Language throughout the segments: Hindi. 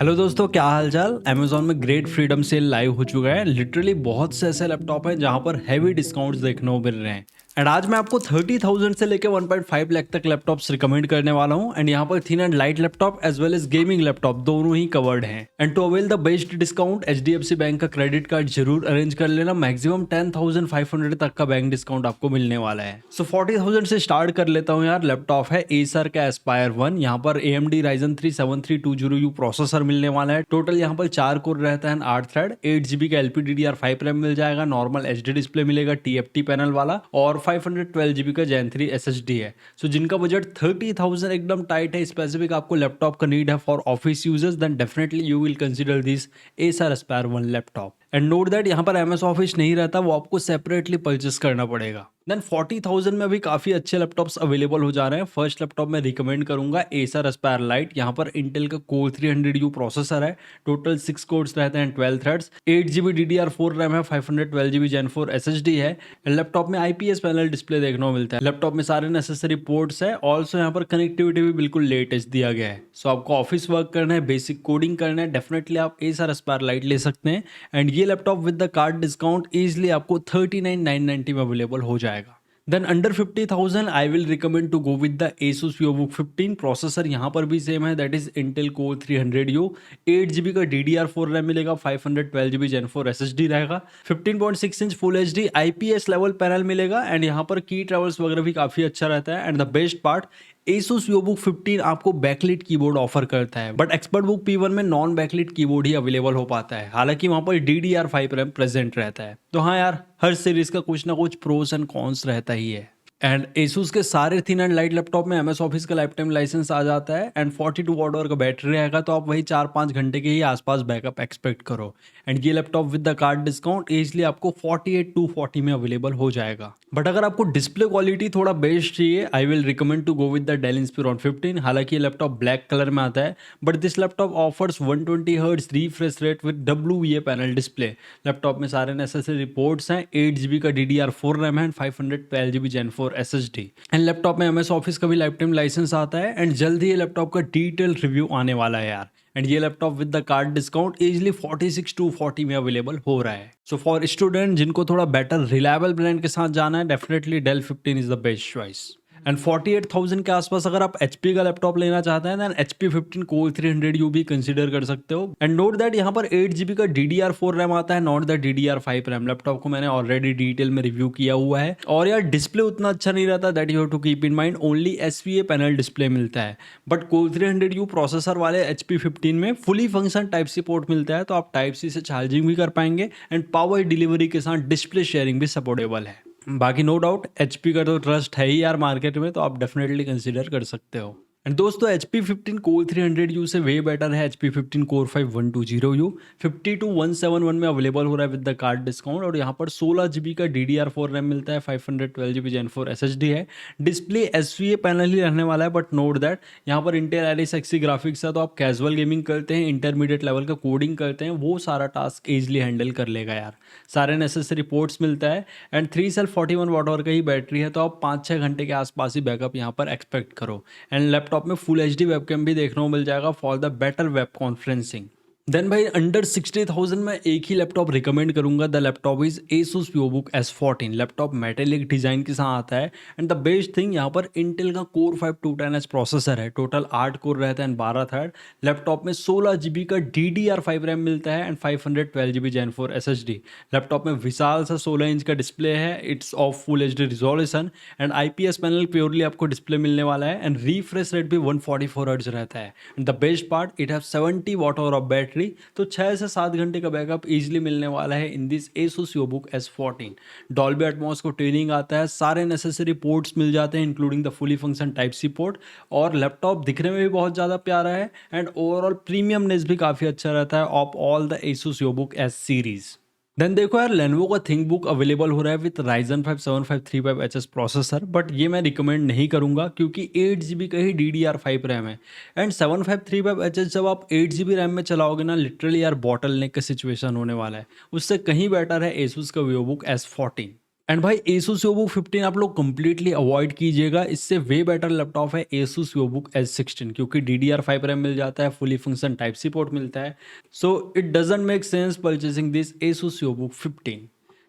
हेलो दोस्तों, क्या हाल चाल। अमेजोन में ग्रेट फ्रीडम सेल लाइव हो चुका है। लिटरली बहुत से ऐसे लैपटॉप हैं जहां पर हैवी डिस्काउंट्स देखने को मिल रहे हैं। एंड आज मैं आपको 30,000 से लेकर 1.5 लाख तक लैपटॉप्स रिकमेंड करने वाला हूं। एंड यहाँ पर thin and light laptop as well as gaming laptop दोनों ही कवर्ड हैं। And to avail the best discount HDFC bank का क्रेडिट कार्ड जरूर अरेंज कर लेना। मैक्सिमम 10,500 तक का बैंक डिस्काउंट आपको मिलने वाला है। सो 40,000 से स्टार्ट कर लेता हूँ यार। लैपटॉप है एसर का एस्पायर 1। यहाँ पर AMD Ryzen 3 7320U प्रोसेसर मिलने वाला है। टोटल यहाँ पर 4 कोर रहता है, 8 थ्रेड, 8 GB का LPDDR5 रैम मिल जाएगा। नॉर्मल HD डिस्प्ले मिलेगा TFT पैनल वाला, और 512 GB का Gen 3 SSD है। सो जिनका बजट 30,000 एकदम टाइट है, स्पेसिफिक आपको लैपटॉप का नीड है for office users, then definitely you will consider this Acer Aspire 1 laptop. And note that यहाँ पर MS ऑफिस नहीं रहता, वो आपको सेपरेटली परचेस करना पड़ेगा। देन 40,000 में अभी काफी अच्छे लैपटॉप्स अवेलेबल हो जा रहे हैं। फर्स्ट लैपटॉप मैं रिकमेंड करूंगा एसर एस्पायर लाइट। यहाँ पर इंटेल का कोर 300U प्रोसेसर है। टोटल 6 कोर्स रहते हैं, 12 थ्रेड्स, 8 GB DDR4 रैम है, 512 GB Gen 4 SSD है। लैपटॉप में IPS पैनल डिस्प्ले देखने को मिलता है। लैपटॉप में सारे नेसेसरी पोर्ट्स है। ऑल्सो यहाँ पर कनेक्टिविटी भी बिल्कुल लेटेस्ट दिया गया है। सो आपको ऑफिस वर्क करना है, बेसिक कोडिंग करना है, डेफिनेटली आप एसर एस्पायर लाइट ले सकते हैं। एंड ये laptop with the card discount easily आपको 39,990 में अवेलेबल हो जाएगा। Then under 50,000 I will recommend to go with the Asus VivoBook 15। Processor यहाँ पर भी सेम है, that is Intel core 300U। 8 GB का DDR4 रैम मिलेगा, 512 GB Gen 4 SSD रहेगा, 15.6 inch full HD IPS level panel मिलेगा। एंड यहाँ पर की ट्रेवल्स वगैरह भी काफी अच्छा रहता है। And the best part, Asus VivoBook 15 आपको बैकलिट कीबोर्ड ऑफर करता है, बट एक्सपर्टबुक P1 में नॉन बैकलिट कीबोर्ड ही अवेलेबल हो पाता है। हालांकि वहां पर DDR5 रैम प्रेजेंट रहता है। तो हाँ यार, हर सीरीज का कुछ ना कुछ प्रोस एंड कॉन्स रहता ही है। एंड Asus के सारे थिन एंड लाइट लैपटॉप में MS ऑफिस का लाइफ टाइम लाइसेंस आ जाता है। एंड 42 वॉट आवर का बैटरी रहेगा, तो आप वही 4-5 घंटे के ही आसपास बैकअप एक्सपेक्ट करो। एंड ये laptop with the card discount easily आपको 48,240 में अवेलेबल हो जाएगा। बट अगर आपको डिस्प्ले क्वालिटी थोड़ा बेस्ट चाहिए, I will recommend to go with the Dell Inspiron 15। हालांकि ये लैपटॉप ब्लैक कलर में आता है, but this laptop offers 120 hertz refresh rate with WVA panel display. Laptop में सारे नेसेसरी पोर्ट्स हैं, 8 GB का DDR4 रैम है, 512 GB Gen 4 SSD। And laptop में MS ऑफिस का भी लाइफ टाइम लाइसेंस आता है। एंड जल्द ही ये लैपटॉप का डिटेल रिव्यू आने वाला है यार। एंड ये laptop with the card discount easily 46,240 में अवेलेबल हो रहा है। सो फॉर स्टूडेंट जिनको थोड़ा बेटर रिलायबल ब्रांड के साथ जाना है, definitely Dell 15 is the best choice. And 48,000 के आसपास अगर आप HP का लैपटॉप लेना चाहते हैं, देन HP 15 कोर 300U भी कंसीडर कर सकते हो। एंड नोट दैट यहाँ पर 8 GB का DDR4 रैम आता है, not the DDR5 RAM. Laptop को मैंने ऑलरेडी डिटेल में रिव्यू किया हुआ है। और यार डिस्प्ले उतना अच्छा नहीं रहता, that you have to keep in mind. Only SVA panel display मिलता है। बट कोर 300U प्रोसेसर वाले HP 15 में फुली फंक्शन Type-C पोर्ट मिलता है, तो आप Type-C से चार्जिंग भी कर पाएंगे। एंड पावर डिलीवरी के साथ डिस्प्ले शेयरिंग भी सपोर्टेबल है। बाकी नो डाउट HP का तो ट्रस्ट है ही यार मार्केट में, तो आप डेफिनेटली कंसीडर कर सकते हो। एंड दोस्तों, HP 15 कोर 300U से वे बेटर है HP 15 कोर 5 120U। 52,171 में अवेलेबल हो रहा है विद द कार्ड डिस्काउंट। और यहाँ पर 16 GB का DDR4 रैम मिलता है, 512 GB Gen 4 SSD है। डिस्प्ले SVA पैनल ही रहने वाला है, बट नोट दैट यहाँ पर इंटेल Iris Xe ग्राफिक्स है, तो आप कैजुअल गेमिंग करते हैं, इंटरमीडिएट लेवल का कोडिंग करते हैं, वो सारा टास्क ईजिली हैंडल कर लेगा यार। सारे नेसेसरी पोर्ट्स मिलता है। एंड 3 सेल 41 वाट आवर का ही बैटरी है, तो आप 5-6 घंटे के आसपास ही बैकअप यहाँ पर एक्सपेक्ट करो। एंड लैपटॉप में फुल HD वेबकैम भी देखने को मिल जाएगा for the better web conferencing. Then भाई अंडर 60,000 में एक ही लैपटॉप रिकमेंड करूंगा। The laptop is Asus VivoBook S14। Laptop metallic design के साथ आता है। एंड द बेस्ट थिंग, यहाँ पर इंटेल का कोर 5 210H प्रोसेसर है। टोटल 8 कोर रहता है, 12 थ्रेड। लैपटॉप में 16 GB का DDR5 रैम मिलता है, and 512 GB Gen 4 SSD। Laptop में विशाल सा 16 इंच का डिस्प्ले है, it's of full HD resolution. And IPS panel purely आपको डिस्प्ले मिलने वाला है। एंड रिफ्रेश रेट भी 144 हर्ट्ज रहता है। And the best part, it have 70 watt hour of battery, तो 6 से 7 घंटे का बैकअप इजीली मिलने वाला है in this Asus VivoBook S14। Dolby Atmos को ट्यूनिंग आता है, सारे नेसेसरी पोर्ट्स मिल जाते हैं including the fully function Type-C port. और लैपटॉप दिखने में भी बहुत ज़्यादा प्यारा है। एंड ओवरऑल प्रीमियमनेस भी काफ़ी अच्छा रहता है of all the Asus VivoBook S series. Then देखो यार, लेनोवो का थिंकबुक अवेलेबल हो रहा है with Ryzen 5 7535HS processor, but ये मैं रिकमेंड नहीं करूंगा क्योंकि 8 GB का ही DDR5 रैम है। एंड 7535HS जब आप 8 GB रैम में चलाओगे ना, लिटरली यार बॉटल नेक का सिचुएशन होने वाला है। उससे कहीं बेटर है Asus का VivoBook S14। एंड भाई Asus VivoBook 15 आप लोग कंप्लीटली अवॉइड कीजिएगा, इससे वे बेटर लैपटॉप है Asus VivoBook S16 क्योंकि DDR5 रैम मिल जाता है, fully function type C port मिलता है। So it doesn't make sense purchasing this Asus VivoBook 15।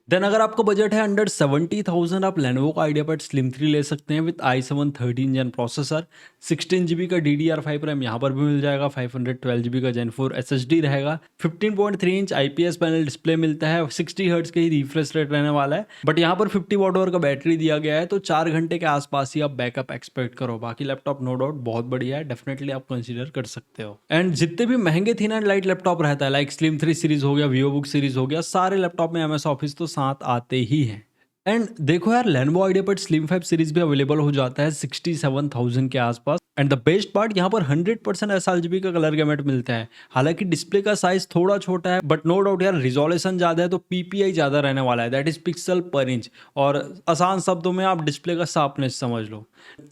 Then अगर आपका बजट है अंडर 70,000 आप Lenovo का IdeaPad Slim 3 ले सकते हैं with i7 13 Gen processor, 16 GB का DDR5 रैम यहाँ पर भी मिल जाएगा, 512 GB का Gen 4 SSD रहेगा, 15.3 इंच IPS पैनल डिस्प्ले मिलता है, 60 हर्ट्ज के ही रिफ्रेश रेट रहने वाला है, बट यहाँ पर 50 वॉट आवर का बैटरी दिया गया है, तो 4 घंटे के आसपास ही आप बैकअप एक्सपेक्ट करो। बाकी लैपटॉप नो डाउट बहुत बढ़िया है, डेफिनेटली आप कंसीडर कर सकते हो। एंड जितने भी महंगे थिन एंड लाइट लैपटॉप रहता है लाइक Slim 3 सीरीज हो गया, VivoBook सीरीज हो गया, सारे लैपटॉप में MS ऑफिस तो साथ आते ही हैं। एंड देखो यार, Lenovo IdeaPad Slim 5 सीरीज भी अवेलेबल हो जाता है 67,000 के आसपास। एंड द बेस्ट पार्ट, यहाँ पर 100% sRGB का कलर गैमेट मिलता है। हालांकि डिस्प्ले का साइज थोड़ा छोटा है, बट नो डाउट यार रिजोल्यूशन ज़्यादा है तो PPI ज़्यादा रहने वाला है, दैट इज पिक्सल पर इंच। और आसान शब्दों में आप डिस्प्ले का शार्पनेस समझ लो।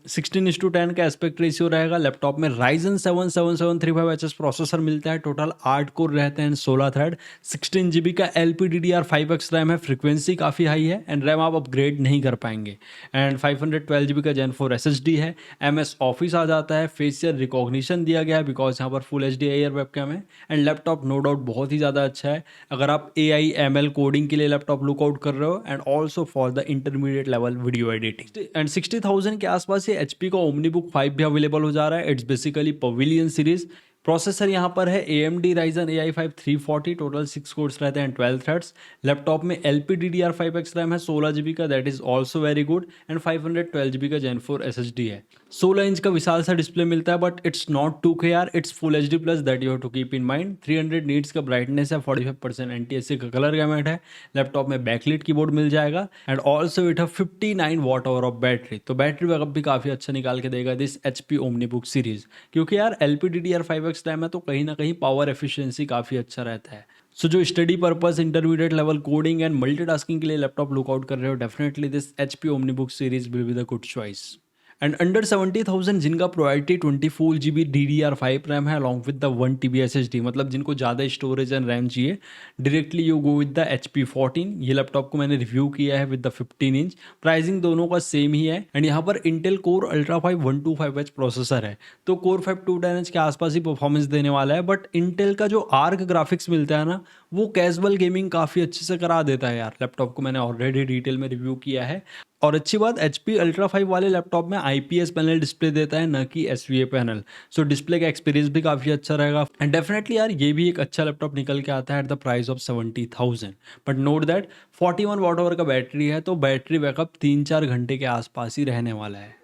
16:10 का एस्पेक्ट रेशियो रहेगा। लैपटॉप में Ryzen 7 7735HS प्रोसेसर मिलता है, टोटल 8 कोर रहते हैं, 16 थ्रेड, 16 GB का LPDDR5X रैम है, फ्रीक्वेंसी काफ़ी हाई है एंड रैम आप अपग्रेड नहीं कर पाएंगे। एंड 512 GB का Gen 4 SSD है, MS ऑफिस आ जाता है, फेशियल रिकॉग्निशन दिया गया है बिकॉज यहाँ पर फुल HD IR वेबकैम है। एंड लैपटॉप नो डाउट बहुत ही ज़्यादा अच्छा है अगर आप AI ML कोडिंग के लिए लैपटॉप लुकआउट कर रहे हो, and also for the intermediate level video editing. And 60,000 के आसपास ये HP का OmniBook 5 भी अवेलेबल हो जा रहा है। It's basically pavilion series. Processor यहाँ पर है AMD Ryzen AI5 340, total 6 course रहते हैं, 12 थ्रेड्स। लैपटॉप में LPDDR5X रैम है 16 GB का, that is also very good, and 512 GB का Gen 4 SSD है। 16 इंच का विशाल सा डिस्प्ले मिलता है, बट इट्स नॉट 2K यार, it's full HD plus, that you have to keep in mind. 300 nits का ब्राइटनेस है, 45% NTSC का कलर गैमेट है। लैपटॉप में बैकलिट कीबोर्ड मिल जाएगा एंड ऑल्सो इट है 59 वॉट आवर ऑफ बैटरी, तो बैटरी बैकअप भी काफ़ी अच्छा निकाल के देगा दिस HP OmniBook सीरीज। क्योंकि यार LPDDR5X रैम है तो कहीं ना कहीं पावर एफिशिएंसी काफ़ी अच्छा रहता है। सो जो study purpose, intermediate level coding and multitasking के लिए लैपटॉप लुकआउट कर रहे हो, definitely this HP OmniBook series will be the good choice. And under 70,000 जिनका प्रायोरिटी 24 GB DDR5 रैम है along with the 1 TB SSD, मतलब जिनको ज़्यादा स्टोरेज एंड रैम चाहिए, directly you go with the HP 14। ये लैपटॉप को मैंने रिव्यू किया है विद द 15 इंच, प्राइसिंग दोनों का सेम ही है। एंड यहाँ पर Intel core ultra 5 125H processor है, तो कोर 5 210H के आसपास ही परफॉर्मेंस देने वाला है। बट इंटेल का जो आर्क ग्राफिक्स मिलता है ना, वो कैजुअल गेमिंग काफ़ी अच्छे से करा देता है यार। लैपटॉप को मैंने ऑलरेडी डिटेल में रिव्यू किया है। और अच्छी बात, HP अल्ट्रा 5 वाले लैपटॉप में IPS पैनल डिस्प्ले देता है, न कि SVA पैनल। सो डिस्प्ले का एक्सपीरियंस भी काफ़ी अच्छा रहेगा। एंड डेफिनेटली यार ये भी एक अच्छा लैपटॉप निकल के आता है at the price of 70,000। But note that 41 watt hour का बैटरी है, तो बैटरी बैकअप 3-4 घंटे के आसपास ही रहने वाला है।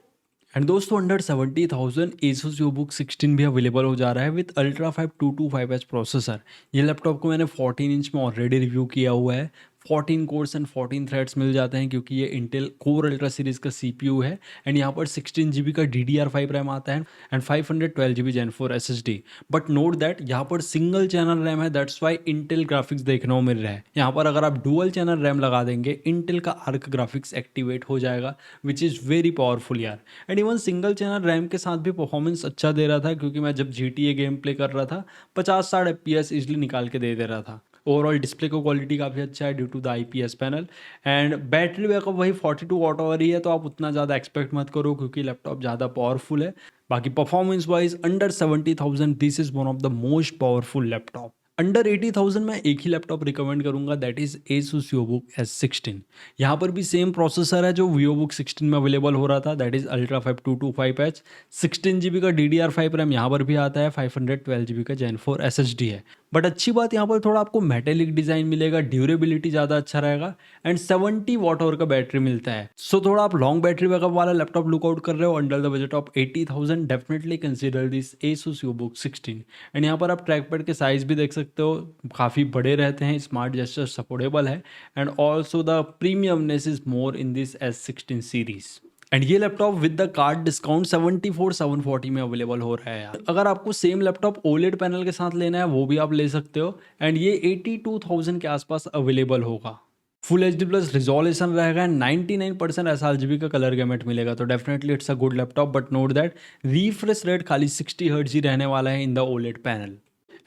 एंड दोस्तों अंडर 70,000 Asus VivoBook 16 भी अवेलेबल हो जा रहा है विद अल्ट्रा 5 225H प्रोसेसर। ये लैपटॉप को मैंने 14 इंच में ऑलरेडी रिव्यू किया हुआ है। 14 कोर्स एंड 14 थ्रेड्स मिल जाते हैं क्योंकि ये इंटेल कोर अल्ट्रा सीरीज का CPU है। एंड यहाँ पर 16 GB का DDR5 रैम आता है and 512 GB Gen 4 SSD। But note that यहाँ पर सिंगल चैनल रैम है, दैट्स वाई इंटेल ग्राफिक्स देखने को मिल रहा है। यहाँ पर अगर आप डुअल चैनल रैम लगा देंगे, इंटेल का आर्क ग्राफिक्स एक्टिवेट हो जाएगा, विच इज़ वेरी पावरफुल यार। And even single channel RAM के साथ भी परफॉर्मेंस अच्छा दे रहा था, क्योंकि मैं जब GTA गेम प्ले कर रहा था 50-60 FPS इजली निकाल के दे रहा था। ओवरऑल डिस्प्ले को क्वालिटी काफ़ी अच्छा है due to the IPS panel. And battery backup वही 42 वॉट आवर ही है, तो आप उतना ज़्यादा एक्सपेक्ट मत करो क्योंकि लैपटॉप ज़्यादा पावरफुल है। बाकी performance wise under 70,000 this is one of the most powerful laptop. Under 80,000 मैं एक ही लैपटॉप रिकमेंड करूंगा, that is Asus VivoBook S16। यहाँ पर भी सेम प्रोसेसर है जो VivoBook 16 में अवेलेबल हो रहा था, that is ultra 5 225H। 16 GB का DDR5 रैम यहाँ पर भी आता है, 512 GB का Gen 4 SSD है। बट अच्छी बात यहाँ पर थोड़ा आपको मेटेलिक डिज़ाइन मिलेगा, ड्यूरेबिलिटी ज़्यादा अच्छा रहेगा एंड 70 वॉट आवर का बैटरी मिलता है। सो थोड़ा आप लॉन्ग बैटरी बैकअप वाला लैपटॉप लुकआउट कर रहे हो under the budget of 80,000, definitely consider this Asus VivoBook 16। And यहाँ पर आप ट्रैक पैड के साइज़ भी देख सकते हो, काफ़ी बड़े रहते हैं, स्मार्ट जेस्चर सपोर्टेबल है and also the premiumness is more in this S16 series. And ये laptop with the card discount 74,740 में अवेलेबल हो रहा है यार। अगर आपको सेम लैपटॉप OLED पैनल के साथ लेना है वो भी आप ले सकते हो, एंड ये 82,000 के आसपास अवेलेबल होगा। फुल HD प्लस रिजोल्यूशन रहेगा, 99% sRGB का कलर गैमेट मिलेगा, तो definitely it's a good laptop. But note that refresh rate खाली 60 हर्ट्ज ही रहने वाला है in the OLED panel.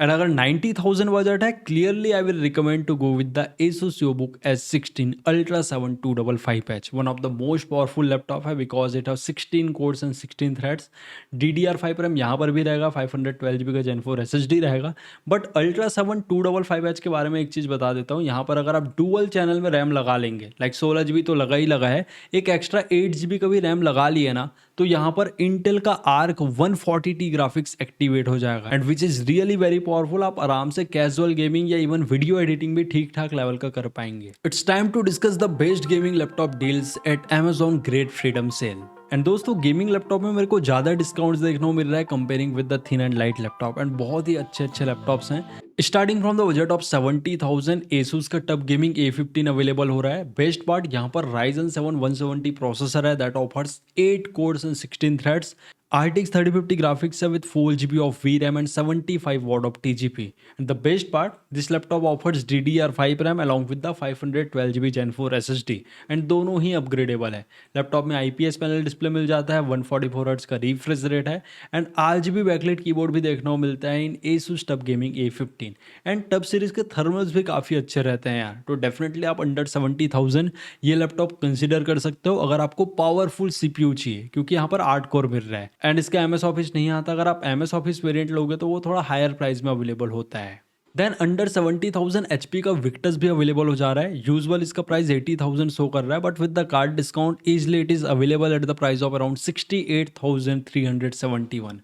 And अगर 90,000 बजट है, clearly I will recommend to go with the Asus EOBook S16 Ultra 7 255H. One of the most powerful laptop है because it have 16 cores and 16 threads. DDR5 RAM यहाँ पर भी रहेगा, 512 GB का Gen 4 SSD रहेगा। बट Ultra 7 255H के बारे में एक चीज़ बता देता हूँ, यहाँ पर अगर आप डुअल चैनल में रैम लगा लेंगे, लाइक 16 GB तो लगा ही लगा है, एक एक्स्ट्रा 8 GB का भी रैम लगा लिए ना, तो यहाँ पर इंटेल का आर्क 140T ग्राफिक्स एक्टिवेट हो जाएगा and which is really very powerful. आप आराम से कैजुअल गेमिंग या इवन वीडियो एडिटिंग भी ठीक ठाक लेवल का कर पाएंगे। It's time to discuss the best gaming laptop deals at Amazon great freedom sale. And दोस्तों, गेमिंग लैपटॉप में मेरे को ज़्यादा डिस्काउंट्स देखने को मिल रहा है comparing with the thin and light laptop, and बहुत ही अच्छे अच्छे लैपटॉप्स हैं। Starting from the budget of 70,000 Asus का टफ गेमिंग A15 अवेलेबल हो रहा है। बेस्ट पार्ट यहाँ पर Ryzen 7 170 प्रोसेसर है that offers 8 course and 16 threads. RTX 3050 graphics है with 4 GB of VRAM and 75 watt of TGP. And the best part, this laptop offers DDR5 RAM along with the 512 GB Gen 4 SSD. And दोनों ही अपग्रेडेबल है। लैपटॉप में IPS पैनल डिस्प्ले मिल जाता है, 144 हर्ट्ज का रिफ्रेश रेट है एंड RGB बैकलाइट कीबोर्ड भी देखने को मिलता है इन Asus TUF gaming A15। And TUF series के थर्मल्स भी काफ़ी अच्छे रहते हैं यार। तो डेफिनेटली आप अंडर 70,000 ये लैपटॉप कंसिडर कर सकते हो अगर आपको पावरफुल CPU चाहिए, क्योंकि यहाँ पर 8 कोर मिल रहा है एंड इसका MS ऑफिस नहीं आता। अगर आप MS ऑफिस वेरिएंट लोगे तो वो थोड़ा हायर प्राइस में अवेलेबल होता है। देन अंडर 70,000 HP का विक्टस भी अवेलेबल हो जा रहा है। यूजुअल इसका प्राइस 80,000 शो कर रहा है, but with the card discount easily it is available at the price of around 68,371।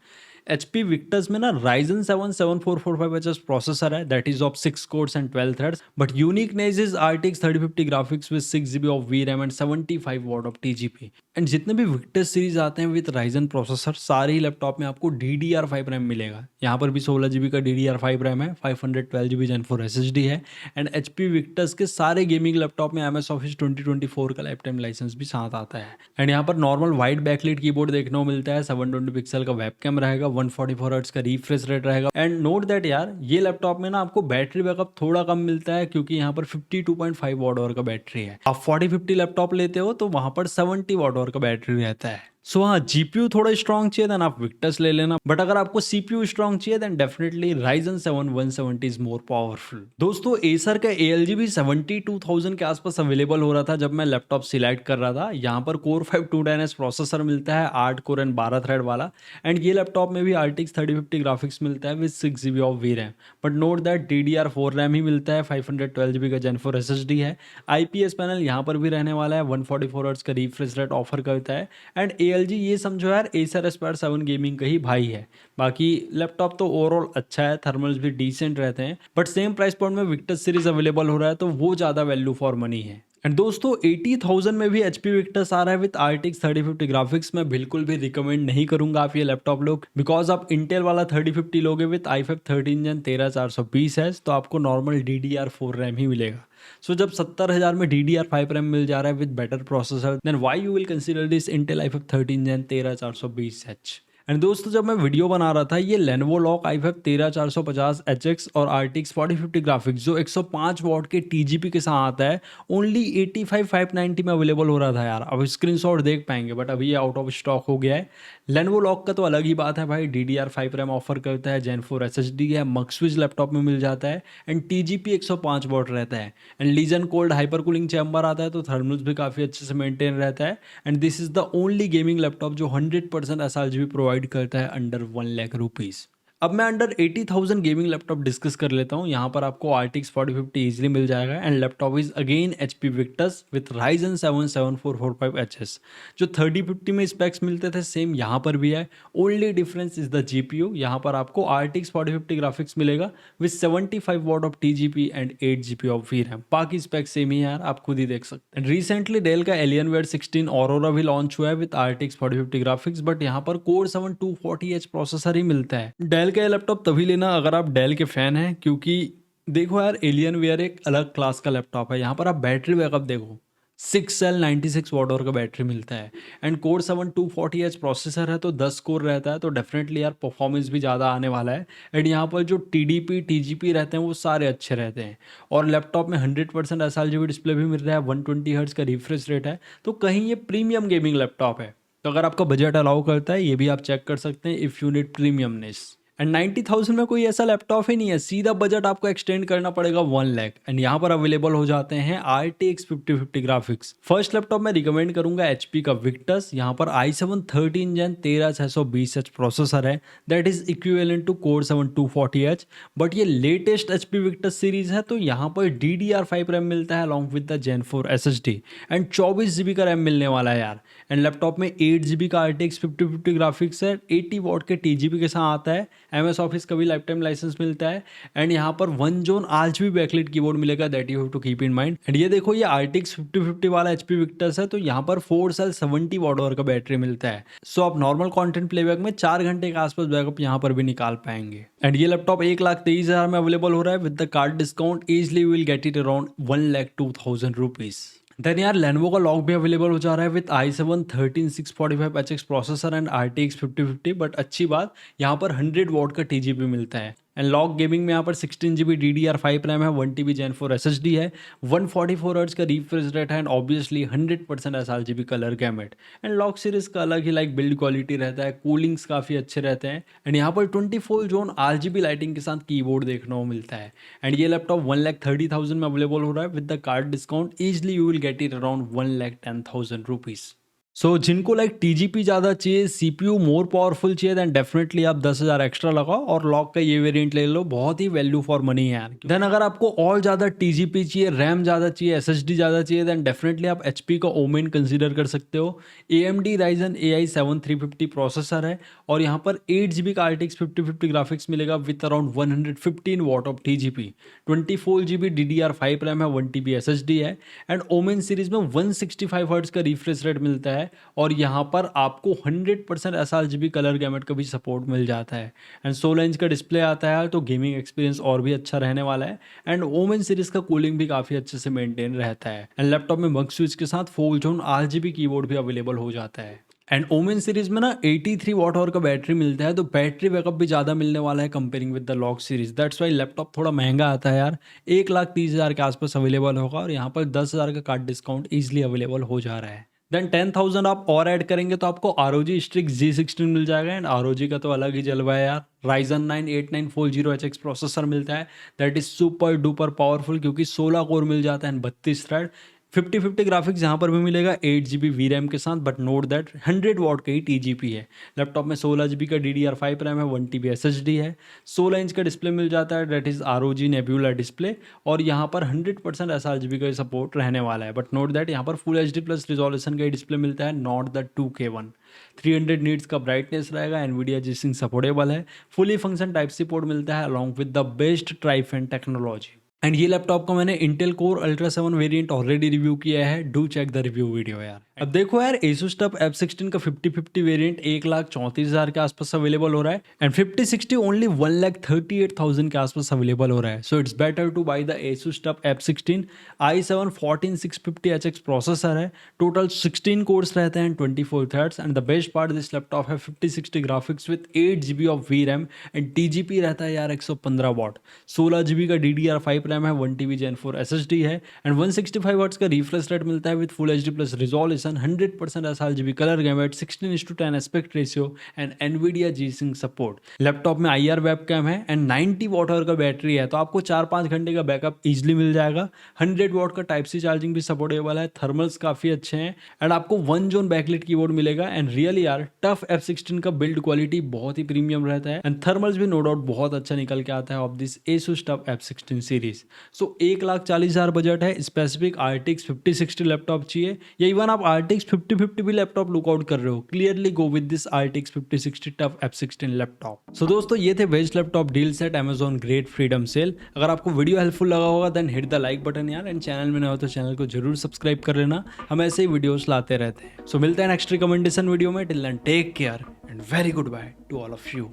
HP Victus में ना Ryzen 7 7445HS प्रोसेसर है that is of 6 course and 12 threads, but uniqueness is RTX 3050 graphics with 6 GB of VRAM and 75 what of TGP। And जितने भी विक्टस सीरीज आते हैं विद Ryzen प्रोसेसर, सारे ही लैपटॉप में आपको DDR5 रैम मिलेगा। यहाँ पर भी 16 GB का DDR5 रैम है, 512 GB Gen 4 SSD है एंड HP विक्टस के सारे गेमिंग लैपटॉप में MS Office 2024 का लाइफ टाइम लाइसेंस भी साथ आता है। एंड यहाँ पर नॉर्मल वाइड बैकलाइट कीबोर्ड देखने को मिलता है, 720 पिक्सल का वेबकैम रहेगा, 144 हर्ट्ज का रिफ्रेश रेट रहेगा। एंड नोट दैट यार, ये लैपटॉप में ना आपको बैटरी बैकअप थोड़ा कम मिलता है क्योंकि यहाँ पर 52.5 वॉट आवर का बैटरी है। आप 4050 लैपटॉप लेते हो तो वहां पर 70 वॉट आवर का बैटरी रहता है। सो हाँ, GPU थोड़ा स्ट्रॉन्ग चाहिए देन आप विक्टस ले लेना, बट अगर आपको CPU स्ट्रॉन्ग चाहिए then definitely Ryzen 7 170 is more powerful. दोस्तों, Acer का ALG भी 72,000 के आसपास अवेलेबल हो रहा था जब मैं लैपटॉप सिलेक्ट कर रहा था। यहाँ पर Core 5 210S प्रोसेसर मिलता है, 8 कोर एंड 12 थ्रेड वाला, एंड ये लैपटॉप में भी RTX 3050 ग्राफिक्स मिलता है with 6 GB of VRAM। But note that DDR4 RAM ही मिलता है, 512 GB का Gen 4 SSD है। IPS पैनल यहाँ पर भी रहने वाला है, 144 हर्ट्ज का रिफ्रेश रेट ऑफर करता है एंड ALG ये समझो यार Acer Aspire 7 गेमिंग का ही भाई है। बाकी लैपटॉप तो ओवरऑल अच्छा है, थर्मल्स भी डिसेंट रहते हैं, बट सेम प्राइस पॉइंट में विक्टस सीरीज अवेलेबल हो रहा है तो वो ज़्यादा वैल्यू फॉर मनी है। एंड दोस्तों, 80,000 में भी HP विक्टस आ रहा है विद RTX 3050 ग्राफिक्स। मैं बिल्कुल भी रिकमेंड नहीं करूंगा आप ये लैपटॉप लोग, बिकॉज आप इंटेल वाला 3050 लोगे विद i5 13 Gen 13420H तो आपको नॉर्मल DDR4 रैम ही मिलेगा। सो जब 70,000 में DDR5 रैम मिल जा रहा है with better processor, then why you will consider this Intel i5 13 Gen 13420H। And दोस्तों, जब मैं वीडियो बना रहा था, ये Lenovo Lock i5 13450HX और RTX 4050 ग्राफिक्स जो 105 वॉट के TGP के साथ आता है, ओनली 85,590 में अवेलेबल हो रहा था यार। अब स्क्रीनशॉट देख पाएंगे, बट अभी ये आउट ऑफ स्टॉक हो गया है। Lenovo Lock का तो अलग ही बात है भाई, DDR5 रैम ऑफर करता है, Gen 4 SSD है, मक्सविज लैपटॉप में मिल जाता है एंड TGP 105 वॉट रहता है and Legion cold hyper cooling chamber आता है, तो थर्मल्स भी काफ़ी अच्छे से मेंटेन रहता है। And this is the only gaming laptop जो 100% SRGB प्रोवाइड करता है अंडर 1 लाख रुपीज़। अब मैं अंडर 80,000 गेमिंग लैपटॉप डिस्कस कर लेता हूँ। यहाँ पर आपको RTX 4050 इजीली मिल जाएगा and laptop is again HP Victus with Ryzen 7 7445HS। जो 3050 में स्पेक्स मिलते थे सेम यहाँ पर भी है, only difference is the GPU। यहाँ पर आपको RTX 4050 ग्राफिक्स मिलेगा with 75 what of TGP and 8 GB of VRAM। बाकी स्पेक्स सेम ही है यार, आप खुद ही देख सकते हैं। रिसेंटली डेल का Alienware 16 Aurora भी लॉन्च हुआ है विथ RTX 4050 ग्राफिक्स, बट यहाँ पर Core 7 240H प्रोसेसर ही मिलता है। डेल का ये लैपटॉप तभी लेना अगर आप डेल के फैन हैं, क्योंकि देखो यार, Alienware एक अलग क्लास का लैपटॉप है। यहाँ पर आप बैटरी बैकअप देखो, 6 सेल 96 वॉट आवर का बैटरी मिलता है एंड Core 7 240H प्रोसेसर है तो 10 कोर रहता है, तो डेफिनेटली यार परफॉर्मेंस भी ज़्यादा आने वाला है। एंड यहाँ पर जो TDP TGP रहते हैं वो सारे अच्छे रहते हैं और लैपटॉप में 100% SRGB डिस्प्ले भी मिल रहा है, 120 हर्ट्ज का रिफ्रेश रेट है, तो कहीं ये प्रीमियम गेमिंग लैपटॉप है। तो अगर आपका बजट अलाउ करता है, ये भी आप चेक कर सकते हैं if you need premiumness. And 90,000 में कोई ऐसा लैपटॉप ही नहीं है, सीधा बजट आपको एक्सटेंड करना पड़ेगा 1 लाख। एंड यहाँ पर अवेलेबल हो जाते हैं RTX 5050 ग्राफिक्स। फर्स्ट लैपटॉप मैं रिकमेंड करूंगा HP का विक्टस। यहाँ पर i7 13 Gen 13620H प्रोसेसर है, that is equivalent to Core 7 240H। बट ये लेटेस्ट HP विक्टस सीरीज है, तो यहाँ पर DDR5 रैम मिलता है along with the Gen 4 SSD एंड 24 GB का रैम मिलने वाला है यार। एंड लैपटॉप में 8 GB का RTX 5050 ग्राफिक्स है, 80 वॉट के TGP के साथ आता है, MS ऑफिस का भी लाइफ टाइम लाइसेंस मिलता है। एंड यहाँ पर 1 जोन RGB बैकलाइट कीबोर्ड मिलेगा, that you have to keep in mind. And ये देखो, ये RTX 5050 वाला HP विक्टस है, तो यहाँ पर 4 सेल 70 वॉट आवर का बैटरी मिलता है। सो आप नॉर्मल कंटेंट प्लेबैक में 4 घंटे के आसपास बैकअप यहाँ पर भी निकाल पाएंगे। एंड ये लैपटॉप 1,23,000 में अवेलेबल हो रहा है with the card discount. Easily will get it around 1,02,000 rupees. Then यार लेनोवो का लॉक भी अवेलेबल हो जा रहा है विद i7 13645HX processor and RTX 5050। But अच्छी बात, यहाँ पर 100 वॉट का TGP मिलता है। एंड लॉक गेमिंग में यहाँ पर 16 GB DDR5 रैम है, 1 TB Gen 4 SSD है, 144 हर्ट्ज का रिफ्रेश रेट है and obviously 100% sRGB colour gamete. And lock series का अलग ही लाइक बिल्ड क्वालिटी रहता है, कूलिंग्स काफ़ी अच्छे रहते हैं। एंड यहाँ पर 24 जोन RGB लाइटिंग के साथ कीबोर्ड देखने को मिलता है। एंड ये लैपटॉप 1,30,000 में अवेलेबल हो रहा है with the card discount. Easily you will get it around 1,10,000 rupees. So जिनको लाइक TGP ज़्यादा चाहिए, CPU मोर पावरफुल चाहिए, देन डेफिनेटली आप 10,000 एक्स्ट्रा लगाओ और लॉक का ये वेरिएंट ले लो, बहुत ही वैल्यू फॉर मनी है यार। देन अगर आपको और ज़्यादा TGP चाहिए, रैम ज़्यादा चाहिए, SSD ज़्यादा चाहिए, देन डेफिनेटली आप HP का ओमेन कंसीडर कर सकते हो। AMD Ryzen AI 7 350 प्रोसेसर है और यहाँ पर 8 GB का RTX 5050 ग्राफिक्स मिलेगा with around 115 what of TGP, 24 GB DDR5 RAM है, 1 TB SSD है। एंड ओमेन सीरीज में 165 हर्ट्ज का रिफ्रेश रेट मिलता है और यहाँ पर आपको 100% sRGB कलर गैमेट का भी सपोर्ट मिल जाता है। एंड 16 इंच का डिस्प्ले आता है, तो गेमिंग एक्सपीरियंस और भी अच्छा रहने वाला है। एंड ओमेन सीरीज का कूलिंग भी काफ़ी अच्छे से मेंटेन रहता है। एंड लैपटॉप में मग स्विच के साथ 4 जोन RGB कीबोर्ड भी अवेलेबल हो जाता है। एंड ओमेन सीरीज में ना 83 वॉट आवर का बैटरी मिलता है, तो बैटरी बैकअप भी ज़्यादा मिलने वाला है comparing with the lock series. That's why laptop थोड़ा महंगा आता है यार, 1,30,000 के आसपास अवेलेबल होगा और यहाँ पर 10,000 का कार्ड डिस्काउंट ईजिली अवेलेबल हो जा रहा है। देन 10,000 आप और ऐड करेंगे तो आपको ROG Strix G16 मिल जाएगा। एंड ROG का तो अलग ही जलवा है यार। Ryzen 9 8940HX प्रोसेसर मिलता है, that is super duper powerful क्योंकि 16 कोर मिल जाता है, 32 थ्रेड। 5050 ग्राफिक्स यहाँ पर भी मिलेगा 8 GB VRAM के साथ, बट नोट दैट 100 वॉट का ही TGP है। लैपटॉप में 16 GB का DDR5 रैम है, 1 TB SSD है, 16 इंच का डिस्प्ले मिल जाता है, that is ROG nebula display. और यहाँ पर 100% sRGB का सपोर्ट रहने वाला है। बट नोट दैट यहाँ पर फुल HD प्लस रिजोल्यूशन का ही डिस्प्ले मिलता है, नॉट द 2K1। 300 नीट्स का ब्राइटनेस रहेगा, NVIDIA G-Sync सपोर्टेबल है, fully function type C port मिलता है along with the best trifan technology. And ये लैपटॉप का मैंने Intel core ultra 7 variant already review किया है, do check the review video यार। अब देखो यार, Asus TUF F16 का 5050 वेरिएंट 1,34,000 के आसपास अवेलेबल हो रहा है एंड 5060 ओनली 1,38,000 के आसपास अवेलेबल हो रहा है। So it's better two by the Asus TUF F16। i7 14650HX processor है, टोटल 16 कोर्स रहते हैं, 24 threads. And the best part this laptop है 5060 graphics with 8 GB of VRAM and TGP रहता है यार 115 वॉट, 16 GB का DDR5 रैम है, 1 TB Gen 4 SSD है एंड 165 हर्ट्ज का रिफ्रेश रेट मिलता है with full HD plus resolution, 100% sRGB colour gamete, 16:10 aspect ratio and NVIDIA G-Sync support. Laptop में IR वेबकैम है एंड 90 वॉट आवर का बैटरी है, तो आपको 4-5 घंटे का बैकअप इजीली मिल जाएगा। 100 वॉट का टाइप सी चार्जिंग भी सपोर्टेबल है, थर्मल्स काफ़ी अच्छे हैं एंड आपको 1 जोन बैकलिट कीबोर्ड मिलेगा। एंड रियली यार टफ F16 का बिल्ड क्वालिटी बहुत ही प्रीमियम रहता है एंड थर्मल्स भी नो डाउट बहुत अच्छा निकल के आता है of this Asus TUF F16 series. So 1,40,000 budget है, स्पेसिफिक RTX 5060 लैपटॉप चाहिए या इवन आप RTX 5050 भी लैपटॉप लुकआउट कर रहे हो, clearly go with this RTX 5060 TUF F16 laptop. So दोस्तों ये थे best laptop deal set Amazon great freedom sale. अगर आपको वीडियो हेल्पफुल लगा होगा then hit the like button यार, एंड चैनल में नए हो तो चैनल को जरूर सब्सक्राइब कर लेना, हम ऐसे ही वीडियोस लाते रहते हैं। सो मिलते हैं नेक्स्ट रिकमेंडेशन वीडियो में, till then take care and very good bye to all of you.